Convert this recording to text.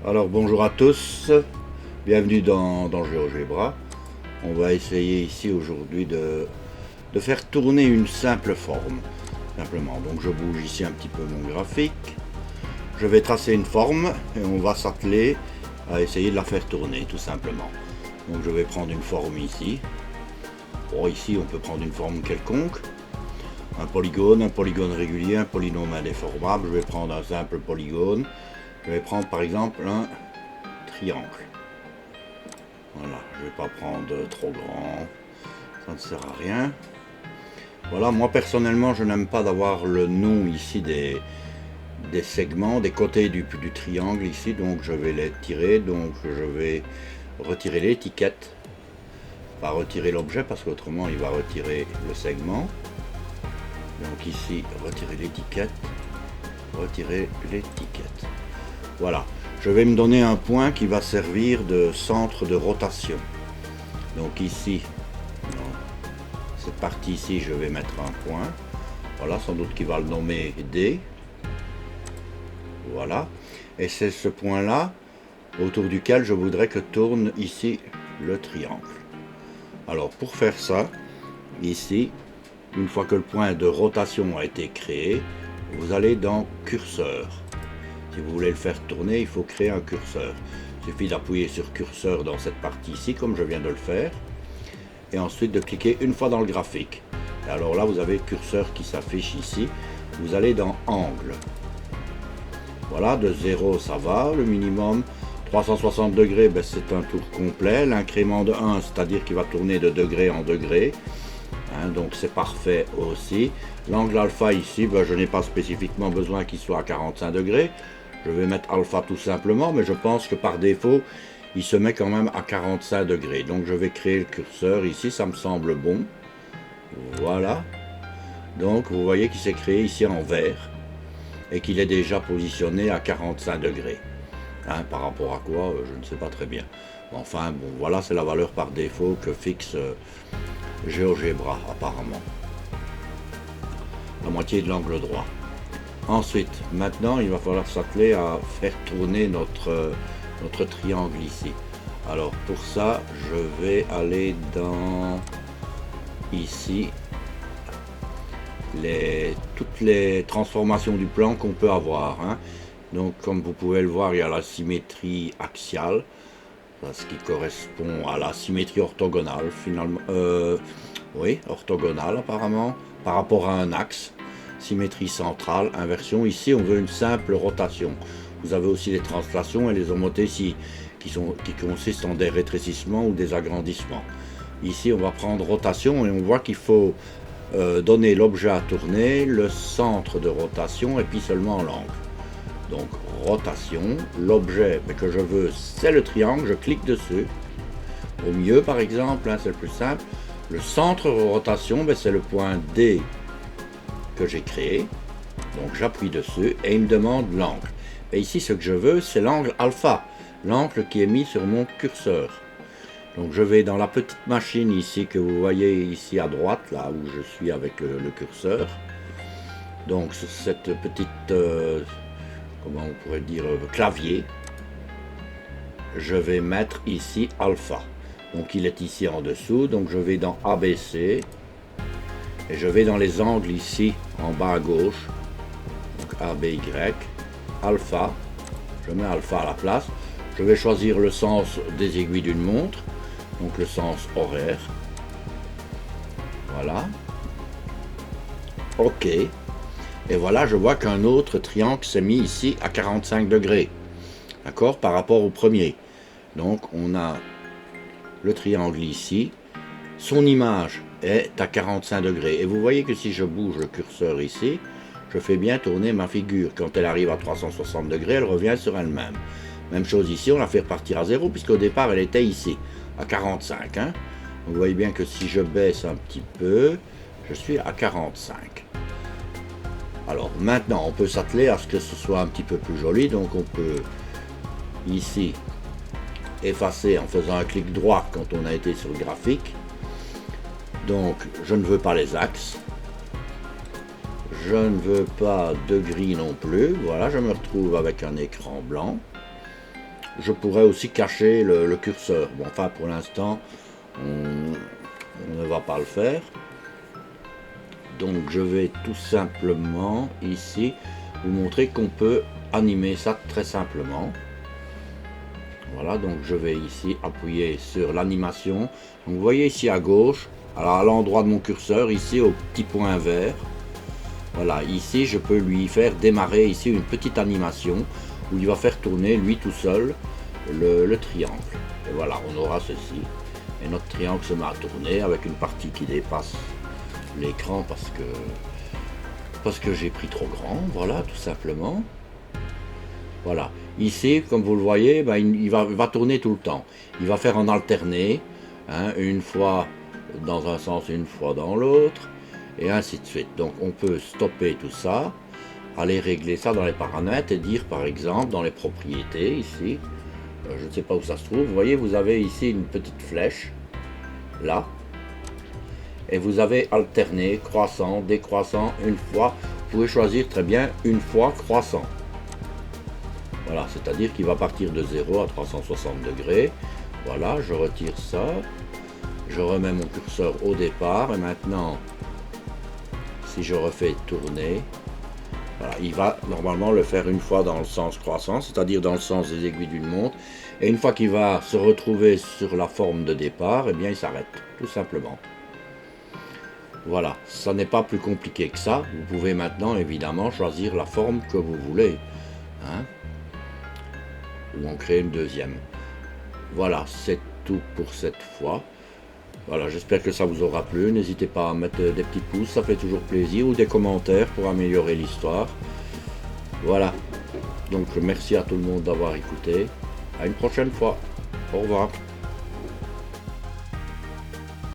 Alors bonjour à tous, bienvenue dans GeoGebra. On va essayer ici aujourd'hui de faire tourner une simple forme, simplement. Donc je bouge ici un petit peu mon graphique, je vais tracer une forme et on va s'atteler à essayer de la faire tourner tout simplement. Donc je vais prendre une forme ici. Bon, ici on peut prendre une forme quelconque, un polygone régulier, un polynôme indéformable. Je vais prendre un simple polygone. Je vais prendre par exemple un triangle. Voilà, je ne vais pas prendre trop grand, ça ne sert à rien. Voilà, moi personnellement je n'aime pas d'avoir le nom ici des segments, des côtés du triangle ici, donc je vais les tirer, donc je vais retirer l'étiquette, pas retirer l'objet parce qu'autrement il va retirer le segment. Donc ici, retirer l'étiquette, voilà, je vais me donner un point qui va servir de centre de rotation. Donc ici, dans cette partie ici, je vais mettre un point. Voilà, sans doute qu'il va le nommer D. Voilà, et c'est ce point-là autour duquel je voudrais que tourne ici le triangle. Alors pour faire ça, ici, une fois que le point de rotation a été créé, vous allez dans curseur. Si vous voulez le faire tourner, il faut créer un curseur. Il suffit d'appuyer sur curseur dans cette partie ici, comme je viens de le faire, et ensuite de cliquer une fois dans le graphique. Et alors là, vous avez curseur qui s'affiche ici. Vous allez dans angle. Voilà, de 0 ça va, le minimum. 360 degrés, ben, c'est un tour complet. L'incrément de 1, c'est-à-dire qu'il va tourner de degré en degré. Donc c'est parfait aussi. L'angle alpha ici, ben, je n'ai pas spécifiquement besoin qu'il soit à 45 degrés. Je vais mettre alpha tout simplement, mais je pense que par défaut, il se met quand même à 45 degrés. Donc je vais créer le curseur ici, ça me semble bon. Voilà. Donc vous voyez qu'il s'est créé ici en vert et qu'il est déjà positionné à 45 degrés. Par rapport à quoi, je ne sais pas très bien. Enfin, bon, voilà, c'est la valeur par défaut que fixe GeoGebra apparemment. La moitié de l'angle droit. Ensuite, maintenant, il va falloir s'atteler à faire tourner notre triangle ici. Alors, pour ça, je vais aller dans ici toutes les transformations du plan qu'on peut avoir. Donc, comme vous pouvez le voir, il y a la symétrie axiale, ce qui correspond à la symétrie orthogonale, finalement. Oui, orthogonale apparemment, par rapport à un axe. Symétrie centrale, inversion. Ici, on veut une simple rotation. Vous avez aussi les translations et les homothéties qui consistent en des rétrécissements ou des agrandissements. Ici, on va prendre rotation et on voit qu'il faut donner l'objet à tourner, le centre de rotation et puis seulement l'angle. Donc, rotation, l'objet que je veux, c'est le triangle, je clique dessus. Au milieu, par exemple, c'est le plus simple. Le centre de rotation, c'est le point D que j'ai créé. Donc j'appuie dessus et il me demande l'angle. Et ici, ce que je veux, c'est l'angle alpha, l'angle qui est mis sur mon curseur. Donc je vais dans la petite machine ici que vous voyez ici à droite, là où je suis avec le curseur. Donc cette petite, comment on pourrait dire, clavier, je vais mettre ici alpha. Donc il est ici en dessous, donc je vais dans ABC et je vais dans les angles ici en bas à gauche, donc ABY, alpha, je mets alpha à la place, je vais choisir le sens des aiguilles d'une montre, donc le sens horaire, voilà, ok, et voilà, je vois qu'un autre triangle s'est mis ici à 45 degrés, d'accord, par rapport au premier. Donc on a le triangle ici, son image est à 45 degrés. Et vous voyez que si je bouge le curseur ici, je fais bien tourner ma figure. Quand elle arrive à 360 degrés, elle revient sur elle-même. Même chose ici, on la fait repartir à 0, puisqu'au départ, elle était ici, à 45. Vous voyez bien que si je baisse un petit peu, je suis à 45. Alors maintenant, on peut s'atteler à ce que ce soit un petit peu plus joli. Donc on peut, ici, effacer en faisant un clic droit quand on a été sur le graphique. Donc je ne veux pas les axes, je ne veux pas de gris non plus. Voilà, je me retrouve avec un écran blanc. je pourrais aussi cacher le curseur. Bon, enfin pour l'instant on ne va pas le faire. Donc je vais tout simplement ici vous montrer qu'on peut animer ça très simplement. Voilà, donc je vais ici appuyer sur l'animation. Donc vous voyez ici à gauche, alors à l'endroit de mon curseur, ici au petit point vert. Voilà, ici je peux lui faire démarrer ici une petite animation où il va faire tourner lui tout seul le triangle. Et voilà, on aura ceci. Et notre triangle se met à tourner avec une partie qui dépasse l'écran parce que j'ai pris trop grand, voilà, tout simplement. Voilà, ici, comme vous le voyez, ben, il va tourner tout le temps. Il va faire en alterné, hein, une fois dans un sens, une fois dans l'autre, et ainsi de suite. Donc on peut stopper tout ça, aller régler ça dans les paramètres et dire par exemple dans les propriétés, ici, je ne sais pas où ça se trouve, vous voyez, vous avez ici une petite flèche, là, et vous avez alterné, croissant, décroissant, une fois, vous pouvez choisir très bien une fois croissant. Voilà, c'est-à-dire qu'il va partir de 0 à 360 degrés. Voilà, je retire ça. Je remets mon curseur au départ. Et maintenant, si je refais tourner, voilà, il va normalement le faire une fois dans le sens croissant, c'est-à-dire dans le sens des aiguilles d'une montre. Et une fois qu'il va se retrouver sur la forme de départ, eh bien il s'arrête, tout simplement. Voilà, ça n'est pas plus compliqué que ça. Vous pouvez maintenant évidemment choisir la forme que vous voulez. Hein, ou en créer une deuxième. Voilà, c'est tout pour cette fois. Voilà, j'espère que ça vous aura plu. N'hésitez pas à mettre des petits pouces, ça fait toujours plaisir, ou des commentaires pour améliorer l'histoire. Voilà, donc merci à tout le monde d'avoir écouté. À une prochaine fois. Au revoir.